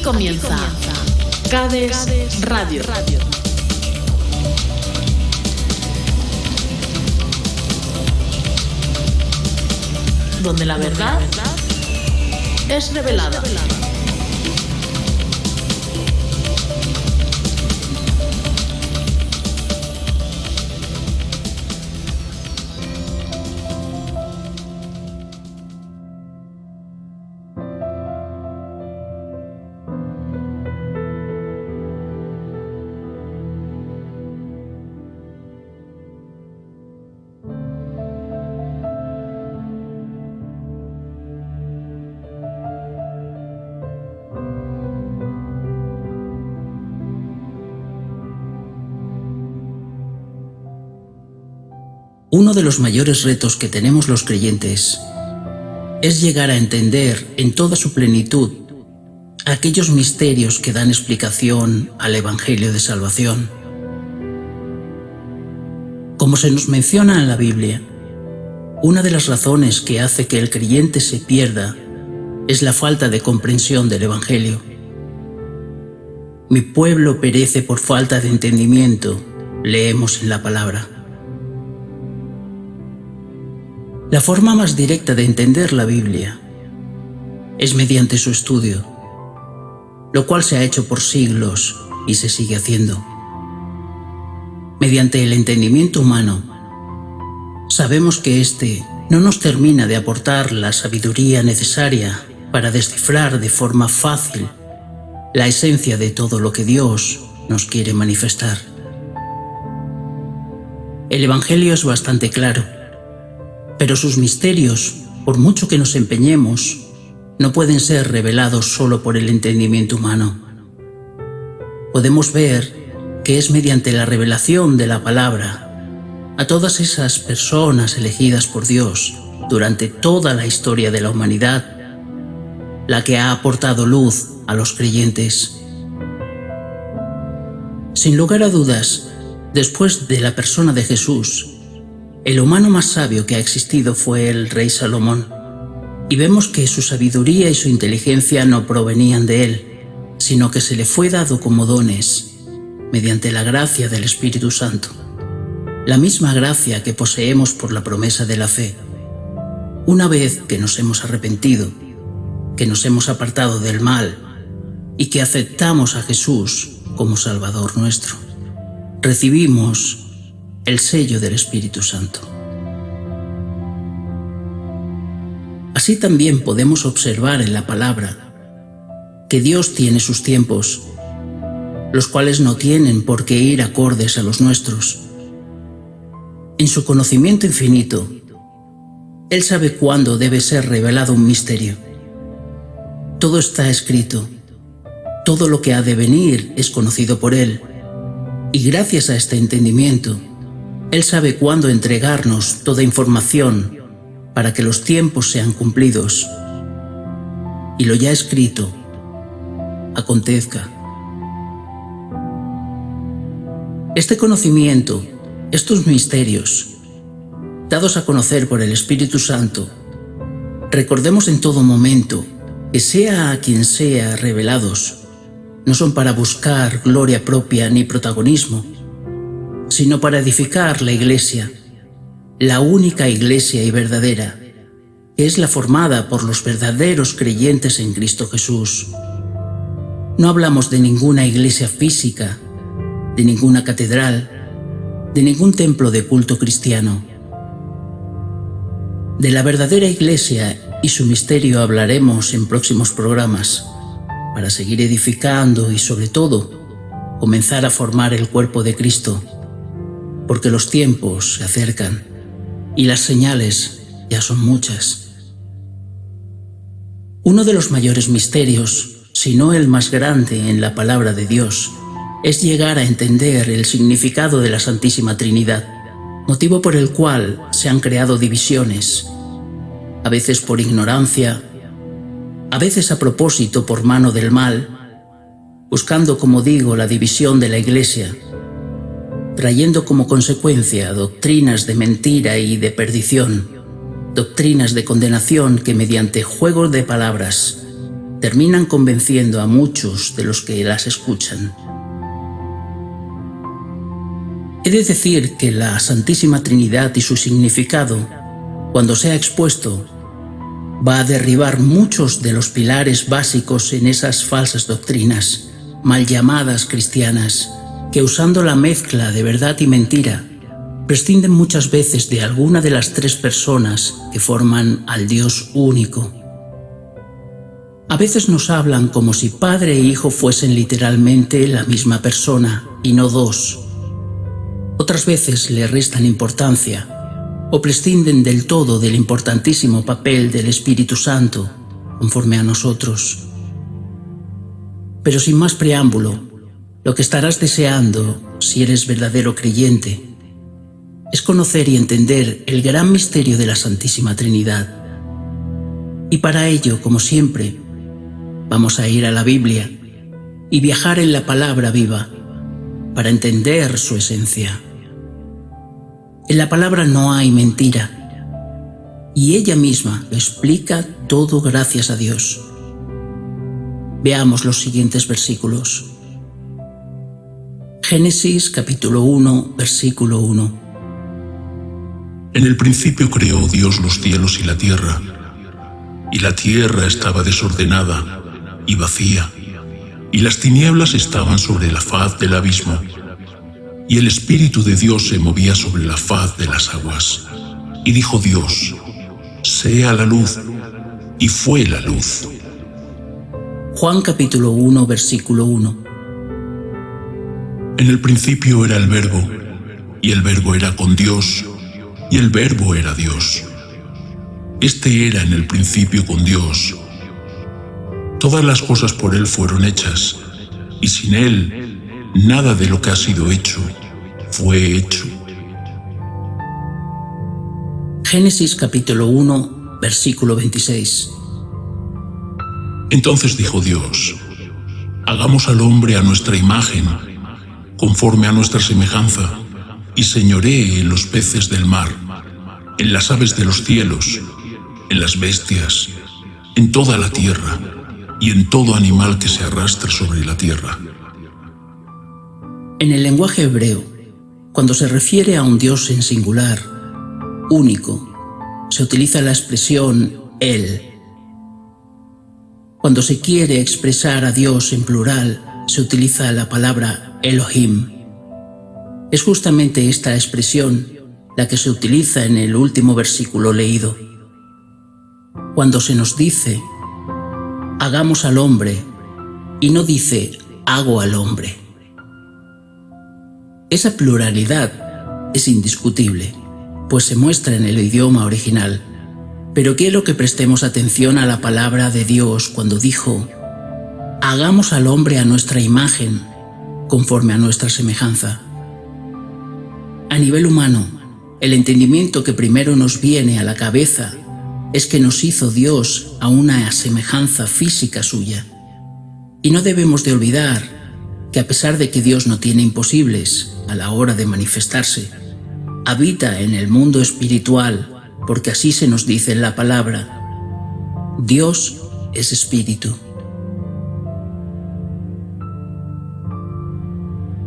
comienza Cades Radio. Donde la verdad es revelada. Uno de los mayores retos que tenemos los creyentes es llegar a entender en toda su plenitud aquellos misterios que dan explicación al Evangelio de Salvación. Como se nos menciona en la Biblia, una de las razones que hace que el creyente se pierda es la falta de comprensión del Evangelio. Mi pueblo perece por falta de entendimiento, leemos en la palabra. La forma más directa de entender la Biblia es mediante su estudio, lo cual se ha hecho por siglos y se sigue haciendo. Mediante el entendimiento humano, sabemos que éste no nos termina de aportar la sabiduría necesaria para descifrar de forma fácil la esencia de todo lo que Dios nos quiere manifestar. El Evangelio es bastante claro, pero sus misterios, por mucho que nos empeñemos, no pueden ser revelados solo por el entendimiento humano. Podemos ver que es mediante la revelación de la palabra a todas esas personas elegidas por Dios durante toda la historia de la humanidad, la que ha aportado luz a los creyentes. Sin lugar a dudas, después de la persona de Jesús, el humano más sabio que ha existido fue el rey Salomón, y vemos que su sabiduría y su inteligencia no provenían de él, sino que se le fue dado como dones, mediante la gracia del Espíritu Santo, la misma gracia que poseemos por la promesa de la fe. Una vez que nos hemos arrepentido, que nos hemos apartado del mal y que aceptamos a Jesús como Salvador nuestro, recibimos el sello del Espíritu Santo. Así también podemos observar en la palabra que Dios tiene sus tiempos, los cuales no tienen por qué ir acordes a los nuestros. En su conocimiento infinito, Él sabe cuándo debe ser revelado un misterio. Todo está escrito, todo lo que ha de venir es conocido por Él, y gracias a este entendimiento, Él sabe cuándo entregarnos toda información para que los tiempos sean cumplidos y lo ya escrito acontezca. Este conocimiento, estos misterios, dados a conocer por el Espíritu Santo, recordemos en todo momento que sea a quien sea revelados, no son para buscar gloria propia ni protagonismo, sino para edificar la Iglesia, la única Iglesia y verdadera, que es la formada por los verdaderos creyentes en Cristo Jesús. No hablamos de ninguna iglesia física, de ninguna catedral, de ningún templo de culto cristiano. De la verdadera Iglesia y su misterio hablaremos en próximos programas, para seguir edificando y sobre todo, comenzar a formar el cuerpo de Cristo, porque los tiempos se acercan y las señales ya son muchas. Uno de los mayores misterios, si no el más grande en la palabra de Dios, es llegar a entender el significado de la Santísima Trinidad, motivo por el cual se han creado divisiones, a veces por ignorancia, a veces a propósito por mano del mal, buscando, como digo, la división de la Iglesia, trayendo como consecuencia doctrinas de mentira y de perdición, doctrinas de condenación que mediante juegos de palabras terminan convenciendo a muchos de los que las escuchan. He de decir que la Santísima Trinidad y su significado, cuando sea expuesto, va a derribar muchos de los pilares básicos en esas falsas doctrinas, mal llamadas cristianas, que usando la mezcla de verdad y mentira, prescinden muchas veces de alguna de las tres personas que forman al Dios único. A veces nos hablan como si Padre e Hijo fuesen literalmente la misma persona y no dos. Otras veces le restan importancia o prescinden del todo del importantísimo papel del Espíritu Santo conforme a nosotros. Pero sin más preámbulo, lo que estarás deseando, si eres verdadero creyente, es conocer y entender el gran misterio de la Santísima Trinidad. Y para ello, como siempre, vamos a ir a la Biblia y viajar en la palabra viva para entender su esencia. En la palabra no hay mentira, y ella misma lo explica todo gracias a Dios. Veamos los siguientes versículos. Génesis capítulo 1, versículo 1. En el principio creó Dios los cielos y la tierra estaba desordenada y vacía, y las tinieblas estaban sobre la faz del abismo, y el Espíritu de Dios se movía sobre la faz de las aguas. Y dijo Dios: sea la luz, y fue la luz. Juan capítulo 1, versículo 1. En el principio era el Verbo, y el Verbo era con Dios, y el Verbo era Dios. Este era en el principio con Dios. Todas las cosas por Él fueron hechas, y sin Él nada de lo que ha sido hecho fue hecho. Génesis capítulo 1, versículo 26. Entonces dijo Dios: hagamos al hombre a nuestra imagen, conforme a nuestra semejanza, y señoree en los peces del mar, en las aves de los cielos, en las bestias, en toda la tierra, y en todo animal que se arrastra sobre la tierra. En el lenguaje hebreo, cuando se refiere a un Dios en singular, único, se utiliza la expresión Él. Cuando se quiere expresar a Dios en plural, se utiliza la palabra Elohim. Es justamente esta expresión la que se utiliza en el último versículo leído. Cuando se nos dice, hagamos al hombre, y no dice, hago al hombre. Esa pluralidad es indiscutible, pues se muestra en el idioma original, pero quiero que prestemos atención a la palabra de Dios cuando dijo, hagamos al hombre a nuestra imagen, conforme a nuestra semejanza. A nivel humano, el entendimiento que primero nos viene a la cabeza es que nos hizo Dios a una semejanza física suya. Y no debemos de olvidar que a pesar de que Dios no tiene imposibles a la hora de manifestarse, habita en el mundo espiritual, porque así se nos dice en la palabra. Dios es espíritu.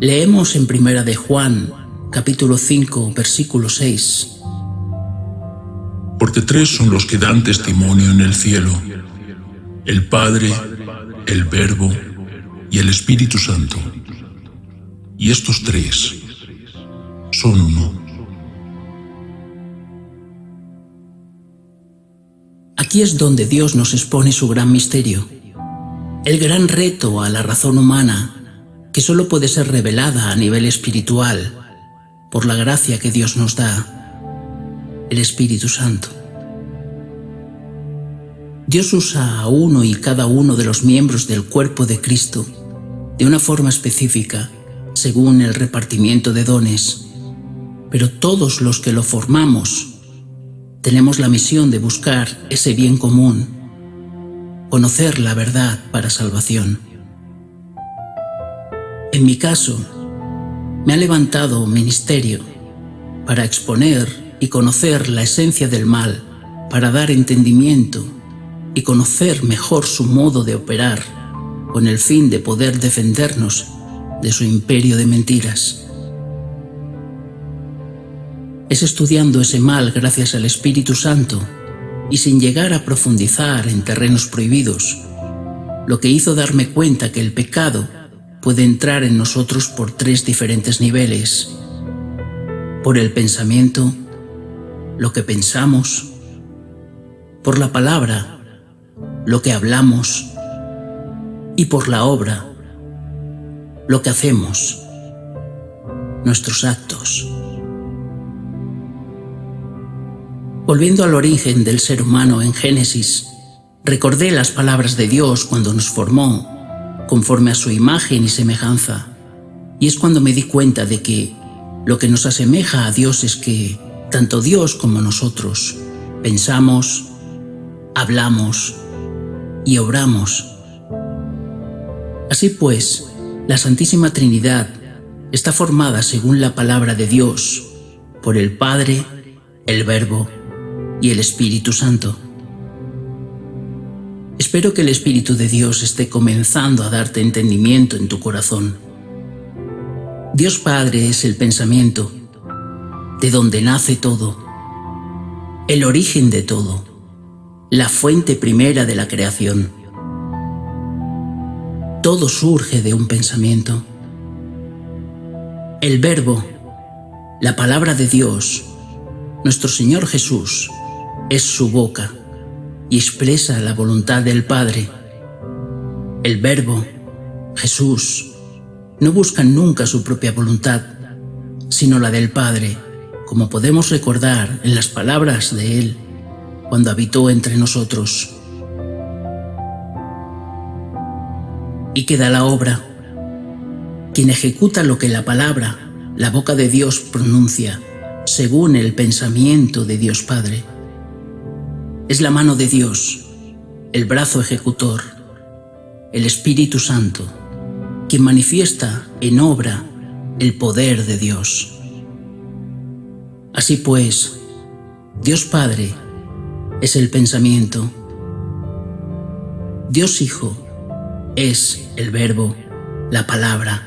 Leemos en Primera de Juan, capítulo 5, versículo 6. Porque tres son los que dan testimonio en el cielo: el Padre, el Verbo y el Espíritu Santo. Y estos tres son uno. Aquí es donde Dios nos expone su gran misterio, el gran reto a la razón humana, que solo puede ser revelada a nivel espiritual por la gracia que Dios nos da, el Espíritu Santo. Dios usa a uno y cada uno de los miembros del cuerpo de Cristo de una forma específica, según el repartimiento de dones, pero todos los que lo formamos tenemos la misión de buscar ese bien común, conocer la verdad para salvación. En mi caso, me ha levantado un ministerio para exponer y conocer la esencia del mal, para dar entendimiento y conocer mejor su modo de operar, con el fin de poder defendernos de su imperio de mentiras. Es estudiando ese mal gracias al Espíritu Santo y sin llegar a profundizar en terrenos prohibidos, lo que hizo darme cuenta que el pecado puede entrar en nosotros por 3 diferentes niveles: por el pensamiento, lo que pensamos; por la palabra, lo que hablamos; y por la obra, lo que hacemos, nuestros actos. Volviendo al origen del ser humano en Génesis, recordé las palabras de Dios cuando nos formó, conforme a su imagen y semejanza, y es cuando me di cuenta de que lo que nos asemeja a Dios es que tanto Dios como nosotros pensamos, hablamos y obramos. Así pues, la Santísima Trinidad está formada según la palabra de Dios por el Padre, el Verbo y el Espíritu Santo. Espero que el Espíritu de Dios esté comenzando a darte entendimiento en tu corazón. Dios Padre es el pensamiento, de donde nace todo, el origen de todo, la fuente primera de la creación. Todo surge de un pensamiento. El Verbo, la palabra de Dios, nuestro Señor Jesús, es su boca y expresa la voluntad del Padre. El Verbo, Jesús, no busca nunca su propia voluntad, sino la del Padre, como podemos recordar en las palabras de Él cuando habitó entre nosotros. Y queda la obra, quien ejecuta lo que la palabra, la boca de Dios pronuncia, según el pensamiento de Dios Padre. Es la mano de Dios, el brazo ejecutor, el Espíritu Santo, quien manifiesta en obra el poder de Dios. Así pues, Dios Padre es el pensamiento, Dios Hijo es el Verbo, la palabra,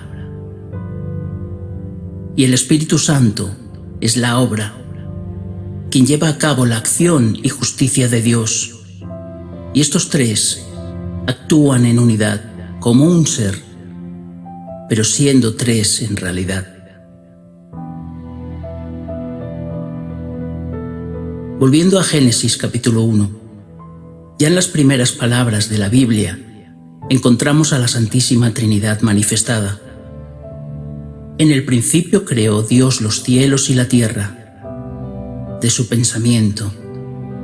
y el Espíritu Santo es la obra, quien lleva a cabo la acción y justicia de Dios. Y estos 3 actúan en unidad como un ser, pero siendo 3 en realidad. Volviendo a Génesis capítulo 1, ya en las primeras palabras de la Biblia encontramos a la Santísima Trinidad manifestada. En el principio creó Dios los cielos y la tierra. De su pensamiento,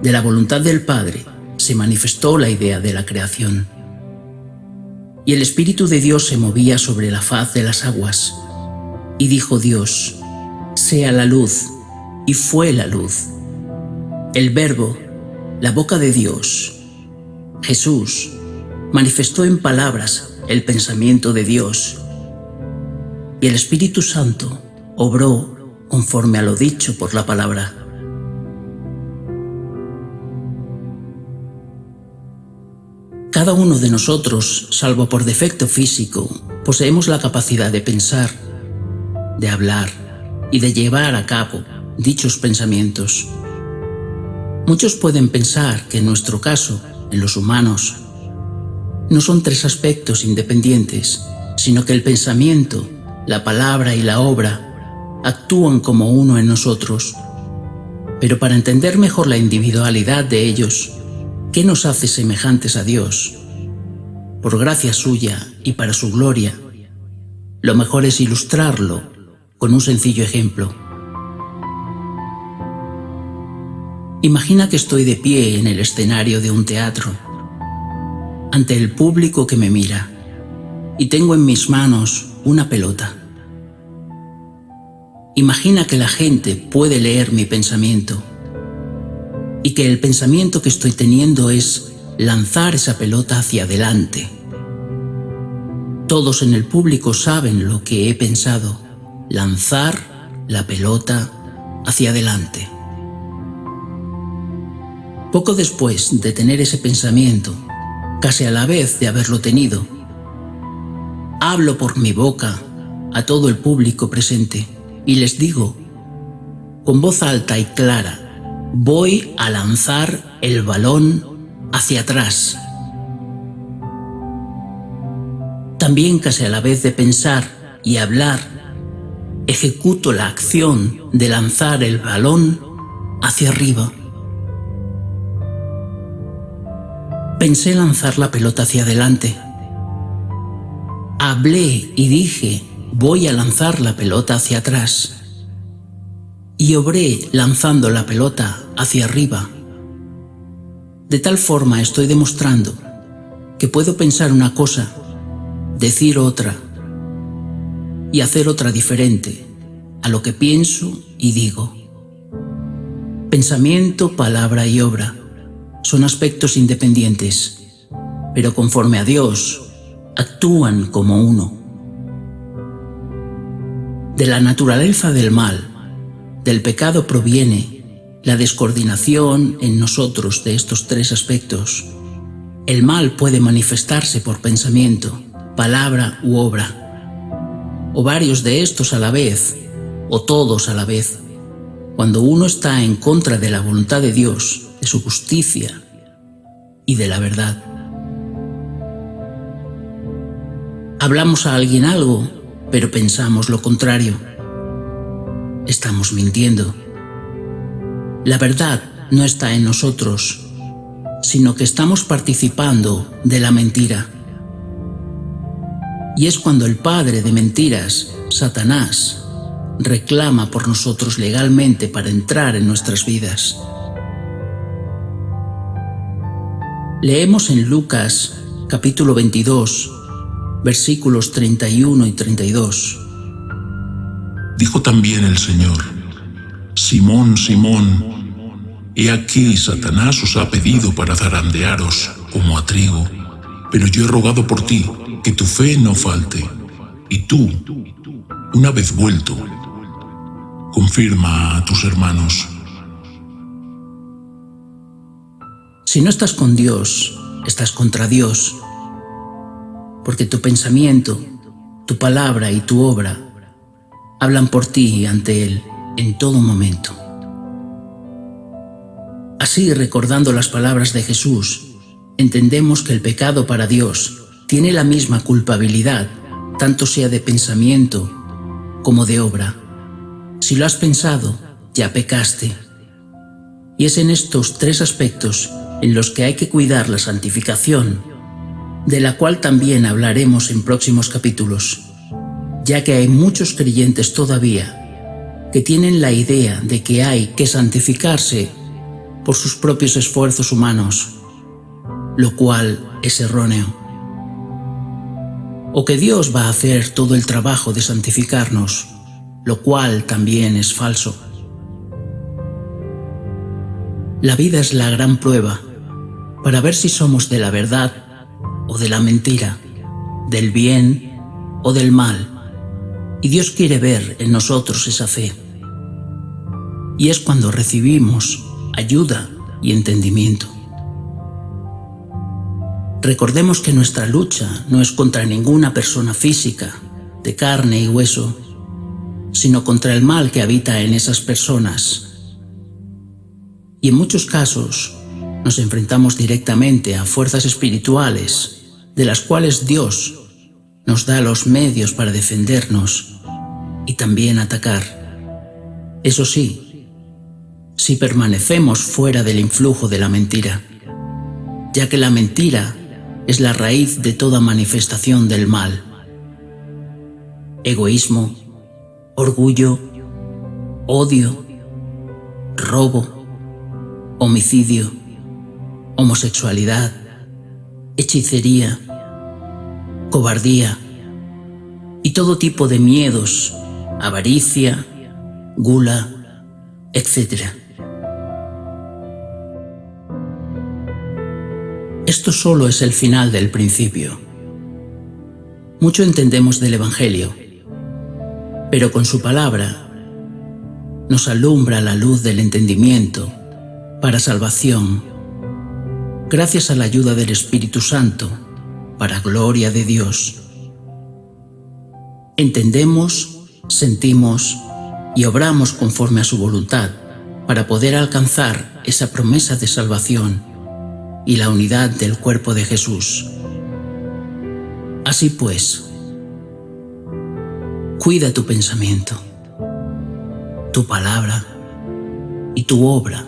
de la voluntad del Padre, se manifestó la idea de la creación. Y el Espíritu de Dios se movía sobre la faz de las aguas. Y dijo Dios: sea la luz, y fue la luz. El Verbo, la boca de Dios, Jesús, manifestó en palabras el pensamiento de Dios. Y el Espíritu Santo obró conforme a lo dicho por la palabra. Cada uno de nosotros, salvo por defecto físico, poseemos la capacidad de pensar, de hablar y de llevar a cabo dichos pensamientos. Muchos pueden pensar que en nuestro caso, en los humanos, no son 3 aspectos independientes, sino que el pensamiento, la palabra y la obra actúan como uno en nosotros. Pero para entender mejor la individualidad de ellos, ¿qué nos hace semejantes a Dios? Por gracia suya y para su gloria, lo mejor es ilustrarlo con un sencillo ejemplo. Imagina que estoy de pie en el escenario de un teatro, ante el público que me mira, y tengo en mis manos una pelota. Imagina que la gente puede leer mi pensamiento, y que el pensamiento que estoy teniendo es lanzar esa pelota hacia adelante. Todos en el público saben lo que he pensado: lanzar la pelota hacia adelante. Poco después de tener ese pensamiento, casi a la vez de haberlo tenido, hablo por mi boca a todo el público presente y les digo, con voz alta y clara, voy a lanzar el balón hacia atrás. También casi a la vez de pensar y hablar, ejecuto la acción de lanzar el balón hacia arriba. Pensé lanzar la pelota hacia adelante. Hablé y dije, voy a lanzar la pelota hacia atrás. Y obré lanzando la pelota hacia arriba. De tal forma estoy demostrando que puedo pensar una cosa, decir otra y hacer otra diferente a lo que pienso y digo. Pensamiento, palabra y obra son aspectos independientes, pero conforme a Dios actúan como uno. De la naturaleza del mal, del pecado proviene la descoordinación en nosotros de estos tres aspectos. El mal puede manifestarse por pensamiento, palabra u obra, o varios de estos a la vez, o todos a la vez, cuando uno está en contra de la voluntad de Dios, de su justicia y de la verdad. Hablamos a alguien algo, pero pensamos lo contrario. Estamos mintiendo. La verdad no está en nosotros, sino que estamos participando de la mentira. Y es cuando el padre de mentiras, Satanás, reclama por nosotros legalmente para entrar en nuestras vidas. Leemos en Lucas, capítulo 22, versículos 31 y 32. Dijo también el Señor: Simón, Simón, he aquí Satanás os ha pedido para zarandearos como a trigo, pero yo he rogado por ti, que tu fe no falte, y tú, una vez vuelto, confirma a tus hermanos. Si no estás con Dios, estás contra Dios, porque tu pensamiento, tu palabra y tu obra hablan por ti ante Él en todo momento. Así, recordando las palabras de Jesús, entendemos que el pecado para Dios tiene la misma culpabilidad, tanto sea de pensamiento como de obra. Si lo has pensado, ya pecaste. Y es en estos tres aspectos en los que hay que cuidar la santificación, de la cual también hablaremos en próximos capítulos, ya que hay muchos creyentes todavía que tienen la idea de que hay que santificarse por sus propios esfuerzos humanos, lo cual es erróneo. O que Dios va a hacer todo el trabajo de santificarnos, lo cual también es falso. La vida es la gran prueba para ver si somos de la verdad o de la mentira, del bien o del mal, y Dios quiere ver en nosotros esa fe. Y es cuando recibimos ayuda y entendimiento. Recordemos que nuestra lucha no es contra ninguna persona física, de carne y hueso, sino contra el mal que habita en esas personas. Y en muchos casos nos enfrentamos directamente a fuerzas espirituales, de las cuales Dios nos da los medios para defendernos y también atacar. Eso sí, si permanecemos fuera del influjo de la mentira, ya que la mentira es la raíz de toda manifestación del mal. Egoísmo, orgullo, odio, robo, homicidio, homosexualidad, hechicería, cobardía y todo tipo de miedos, avaricia, gula, etc. Esto solo es el final del principio. Mucho entendemos del Evangelio, pero con su palabra nos alumbra la luz del entendimiento para salvación gracias a la ayuda del Espíritu Santo, para gloria de Dios. Entendemos, sentimos y obramos conforme a su voluntad para poder alcanzar esa promesa de salvación y la unidad del cuerpo de Jesús. Así pues, cuida tu pensamiento, tu palabra y tu obra.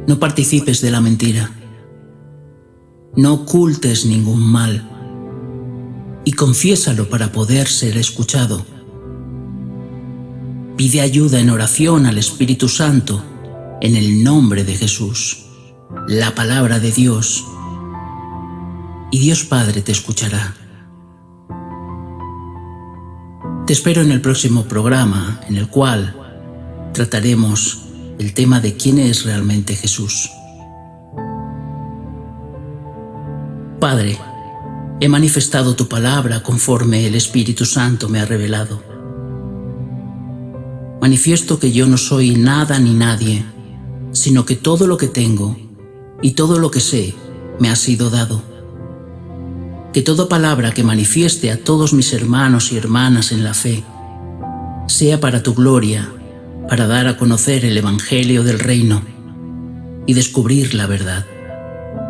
No participes de la mentira, no ocultes ningún mal y confiésalo para poder ser escuchado. Pide ayuda en oración al Espíritu Santo en el nombre de Jesús, la palabra de Dios, y Dios Padre te escuchará. Te espero en el próximo programa, en el cual trataremos el tema de quién es realmente Jesús. Padre, he manifestado tu palabra conforme el Espíritu Santo me ha revelado. Manifiesto que yo no soy nada ni nadie, sino que todo lo que tengo y todo lo que sé me ha sido dado. Que toda palabra que manifieste a todos mis hermanos y hermanas en la fe sea para tu gloria, para dar a conocer el Evangelio del Reino y descubrir la verdad,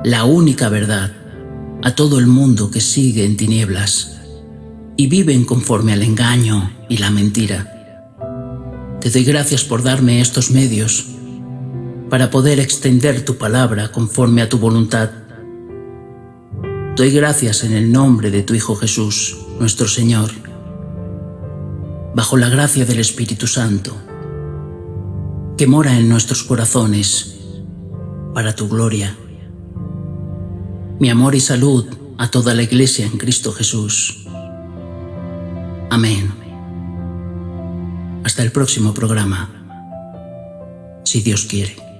la única verdad, a todo el mundo que sigue en tinieblas y viven conforme al engaño y la mentira. Te doy gracias por darme estos medios para poder extender tu palabra conforme a tu voluntad. Doy gracias en el nombre de tu Hijo Jesús, nuestro Señor, bajo la gracia del Espíritu Santo, que mora en nuestros corazones para tu gloria. Mi amor y salud a toda la Iglesia en Cristo Jesús. Amén. Hasta el próximo programa, si Dios quiere.